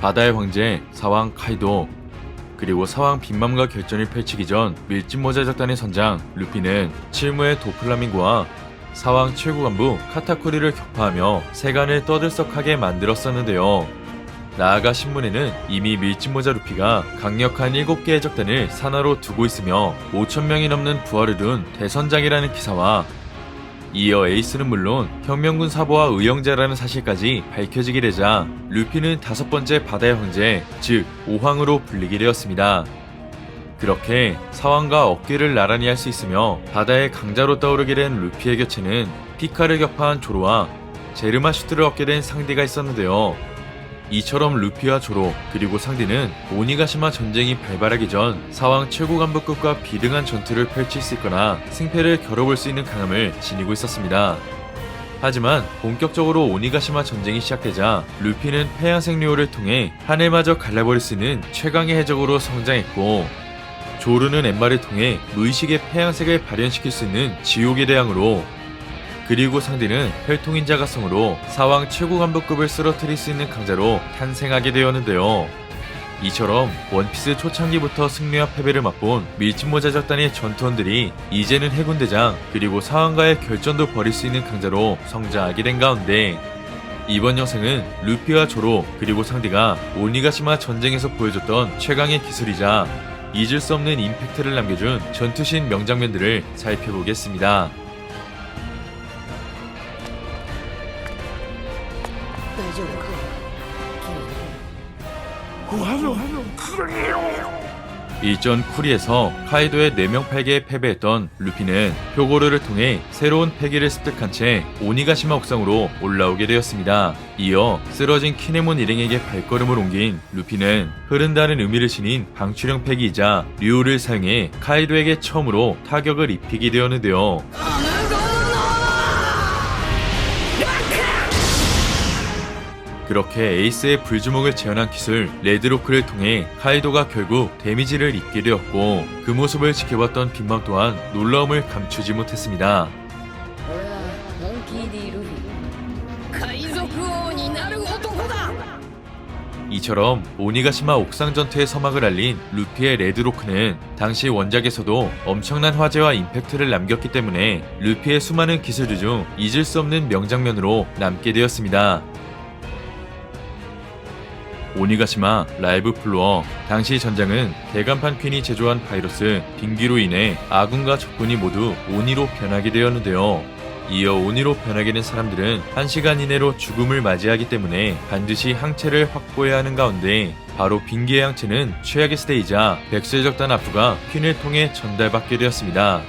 바다의 황제 사왕 카이도, 그리고 사왕 빈맘과 결전을 펼치기 전 밀짚모자 작단의 선장 루피는 칠무의 도플라밍고와 사왕 최고 간부 카타쿠리를 격파하며 세간을 떠들썩하게 만들었었는데요. 나아가 신문에는 이미 밀짚모자 루피가 강력한 7개의 적단을 산하로 두고 있으며 5,000명이 넘는 부하를 둔 대선장이라는 기사와 이어 에이스는 물론 혁명군 사보와 의형제라는 사실까지 밝혀지게 되자 루피는 5번째 바다의 황제, 즉 5황으로 불리게 되었습니다. 그렇게 사왕과 어깨를 나란히 할 수 있으며 바다의 강자로 떠오르게 된 루피의 곁에는 피카를 격파한 조로와 제르마슈트를 얻게 된 상디가 있었는데요. 이처럼 루피와 조로 그리고 상디는 오니가시마 전쟁이 발발하기 전 사왕 최고 간부급과 비등한 전투를 펼칠 수 있거나 승패를 겨뤄볼 수 있는 강함을 지니고 있었습니다. 하지만 본격적으로 오니가시마 전쟁이 시작되자 루피는 폐양생료를 통해 하늘마저 갈라버릴 수 있는 최강의 해적으로 성장했고, 조르는 엠마를 통해 무의식의 폐양색을 발현시킬 수 있는 지옥의 대왕으로, 그리고 상디는 혈통인자 가성으로 사왕 최고 간부급을 쓰러뜨릴 수 있는 강자로 탄생하게 되었는데요. 이처럼 원피스 초창기부터 승리와 패배를 맛본 밀짚모자 작단의 전투원들이 이제는 해군대장 그리고 사왕과의 결전도 벌일 수 있는 강자로 성장하게 된 가운데, 이번 영상은 루피와 조로 그리고 상디가 오니가시마 전쟁에서 보여줬던 최강의 기술이자 잊을 수 없는 임팩트를 남겨준 전투신 명장면들을 살펴보겠습니다. 일전 쿠리에서 카이도의 4명 8개에 패배했던 루피는 표고르를 통해 새로운 패기를 습득한 채 오니가시마 옥상으로 올라오게 되었습니다. 이어 쓰러진 키네몬 일행에게 발걸음을 옮긴 루피는 흐른다는 의미를 지닌 방출형 패기이자 류를 사용해 카이도에게 처음으로 타격을 입히게 되었는데요. 그렇게 에이스의 불주먹을 재현한 기술 레드로크를 통해 카이도가 결국 데미지를 입게 되었고, 그 모습을 지켜봤던 빈맘 또한 놀라움을 감추지 못했습니다. 이처럼 오니가시마 옥상 전투의 서막을 알린 루피의 레드로크는 당시 원작에서도 엄청난 화제와 임팩트를 남겼기 때문에 루피의 수많은 기술들 중 잊을 수 없는 명장면으로 남게 되었습니다. 오니가시마 라이브 플로어. 당시 전장은 대간판 퀸이 제조한 바이러스 빙기로 인해 아군과 적군이 모두 오니로 변하게 되었는데요. 이어 오니로 변하게 된 사람들은 1시간 이내로 죽음을 맞이하기 때문에 반드시 항체를 확보해야 하는 가운데, 바로 빙기의 항체는 최악의 스테이자 백쇄적단 아프가 퀸을 통해 전달받게 되었습니다.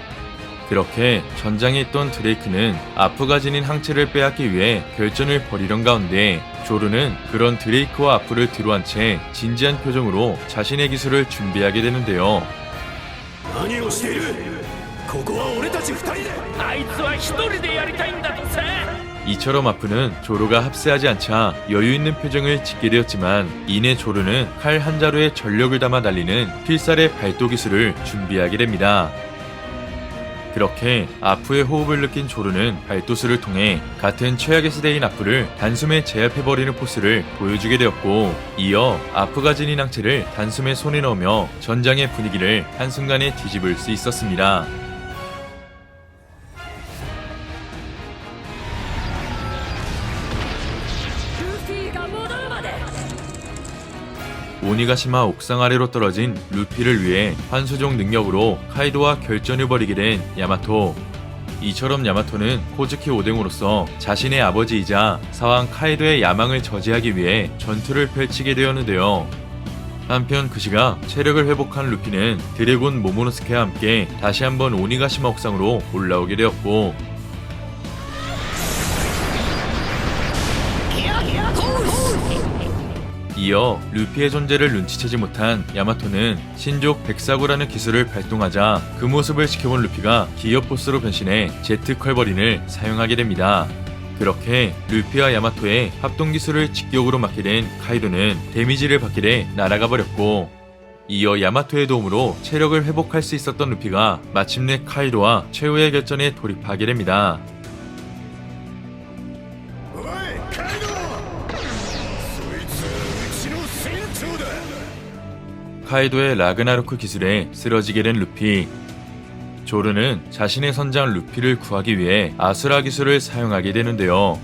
그렇게 전장에 있던 드레이크는 아프가 지닌 항체를 빼앗기 위해 결전을 벌이던 가운데, 조르는 그런 드레이크와 아프를 뒤로한 채 진지한 표정으로 자신의 기술을 준비하게 되는데요. 이처럼 아프는 조르가 합세하지 않자 여유있는 표정을 짓게 되었지만, 이내 조르는 칼 한 자루에 전력을 담아 날리는 필살의 발도 기술을 준비하게 됩니다. 그렇게 아프의 호흡을 느낀 조르는 발도수를 통해 같은 최악의 스대인 아프를 단숨에 제압해버리는 포스를 보여주게 되었고, 이어 아프가 지닌 항체를 단숨에 손에 넣으며 전장의 분위기를 한순간에 뒤집을 수 있었습니다. 오니가시마 옥상 아래로 떨어진 루피를 위해 환수종 능력으로 카이도와 결전을 벌이게 된 야마토. 이처럼 야마토는 코즈키 오뎅으로서 자신의 아버지이자 사왕 카이도의 야망을 저지하기 위해 전투를 펼치게 되었는데요. 한편 그 시각 체력을 회복한 루피는 드래곤 모모노스케와 함께 다시 한번 오니가시마 옥상으로 올라오게 되었고, 이어 루피의 존재를 눈치채지 못한 야마토는 신족 백사구라는 기술을 발동하자 그 모습을 지켜본 루피가 기어포스로 변신해 제트 컬버린을 사용하게 됩니다. 그렇게 루피와 야마토의 합동기술을 직격으로 맞게 된 카이도는 데미지를 받게 돼 날아가 버렸고, 이어 야마토의 도움으로 체력을 회복할 수 있었던 루피가 마침내 카이도와 최후의 결전에 돌입하게 됩니다. 카이도의 라그나로크 기술에 쓰러지게 된 루피. 조르는 자신의 선장 루피를 구하기 위해 아수라 기술을 사용하게 되는데요.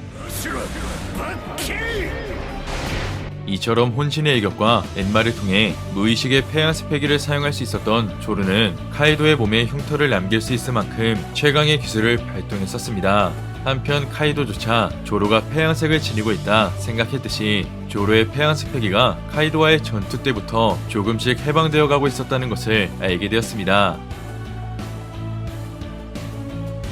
이처럼 혼신의 일격과 엔마를 통해 무의식의 폐양색 패기를 사용할 수 있었던 조르는 카이도의 몸에 흉터를 남길 수 있을 만큼 최강의 기술을 발동했었습니다. 한편 카이도조차 조로가 폐양색을 지니고 있다 생각했듯이 조로의 폐양색 패기가 카이도와의 전투 때부터 조금씩 해방되어 가고 있었다는 것을 알게 되었습니다.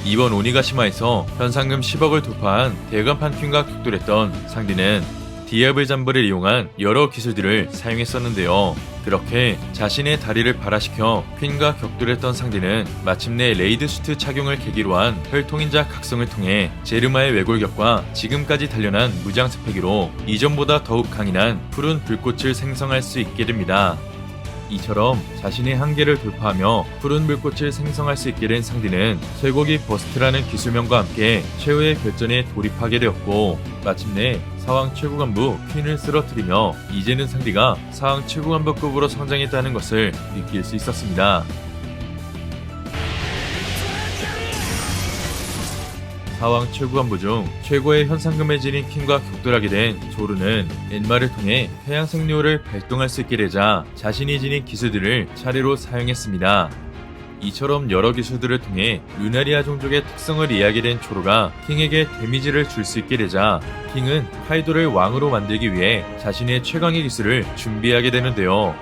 이번 오니가시마에서 현상금 10억을 돌파한 대간판 퀸과 격돌했던 상디는 디아블 잠브를 이용한 여러 기술들을 사용했었는데요. 그렇게 자신의 다리를 발화시켜 퀸과 격돌했던 상디는 마침내 레이드 슈트 착용을 계기로 한 혈통인자 각성을 통해 제르마의 외골격과 지금까지 단련한 무장색 패기로 이전보다 더욱 강인한 푸른 불꽃을 생성할 수 있게 됩니다. 이처럼 자신의 한계를 돌파하며 푸른 불꽃을 생성할 수 있게 된 상디는 쇠고기 버스트라는 기술명과 함께 최후의 결전에 돌입하게 되었고 마침내 사왕 최고간부 퀸을 쓰러뜨리며 이제는 상디가 사왕 최고간부급으로 성장했다는 것을 느낄 수 있었습니다. 사왕 최고간부 중 최고의 현상금을 지닌 퀸과 격돌하게 된 조르는 엔마를 통해 태양생료를 발동할 수 있게 되자 자신이 지닌 기술들을 차례로 사용했습니다. 이처럼 여러 기술들을 통해 루나리아 종족의 특성을 이해하게 된 조르가 킹에게 데미지를 줄 수 있게 되자 킹은 카이도를 왕으로 만들기 위해 자신의 최강의 기술을 준비하게 되는데요.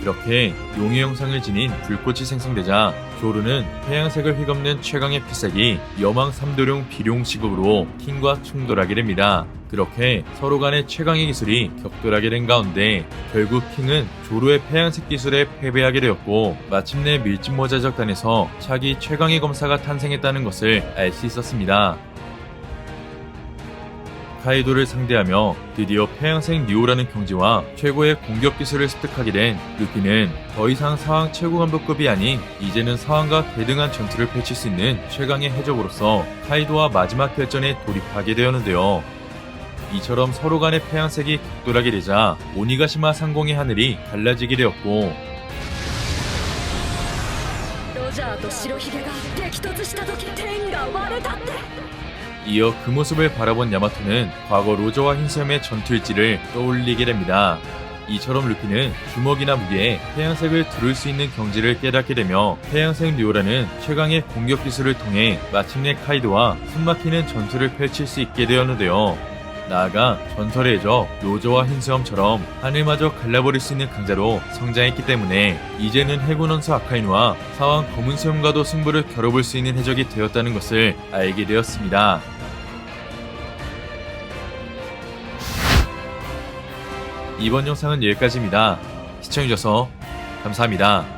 이렇게 용의 형상을 지닌 불꽃이 생성되자 조르는 태양색을 휘감는 최강의 필살기 여망 삼도룡 비룡시급으로 킹과 충돌하게 됩니다. 그렇게 서로 간의 최강의 기술이 격돌하게 된 가운데 결국 킹은 조르의 태양색 기술에 패배하게 되었고 마침내 밀짚모자적단에서 차기 최강의 검사가 탄생했다는 것을 알 수 있었습니다. 카이도를 상대하며 드디어 폐양색 뉴오라는 경지와 최고의 공격 기술을 습득하게 된 루피는 더 이상 사왕 최고간부급이 아닌 이제는 사왕과 대등한 전투를 펼칠 수 있는 최강의 해적으로서 카이도와 마지막 결전에 돌입하게 되었는데요. 이처럼 서로 간의 폐양색이 격돌하게 되자 오니가시마 상공의 하늘이 갈라지게 되었고 이어 그 모습을 바라본 야마토는 과거 로저와 흰수염의 전투일지를 떠올리게 됩니다. 이처럼 루피는 주먹이나 무게에 태양색을 두를 수 있는 경지를 깨닫게 되며 태양색 류오라는 최강의 공격 기술을 통해 마침내 카이도와 숨막히는 전투를 펼칠 수 있게 되었는데요. 나아가 전설의 해적 로저와 흰수염처럼 하늘마저 갈라버릴 수 있는 강자로 성장했기 때문에 이제는 해군 원수 아카이누와 사왕 검은 수염과도 승부를 겨뤄볼 수 있는 해적이 되었다는 것을 알게 되었습니다. 이번 영상은 여기까지입니다. 시청해주셔서 감사합니다.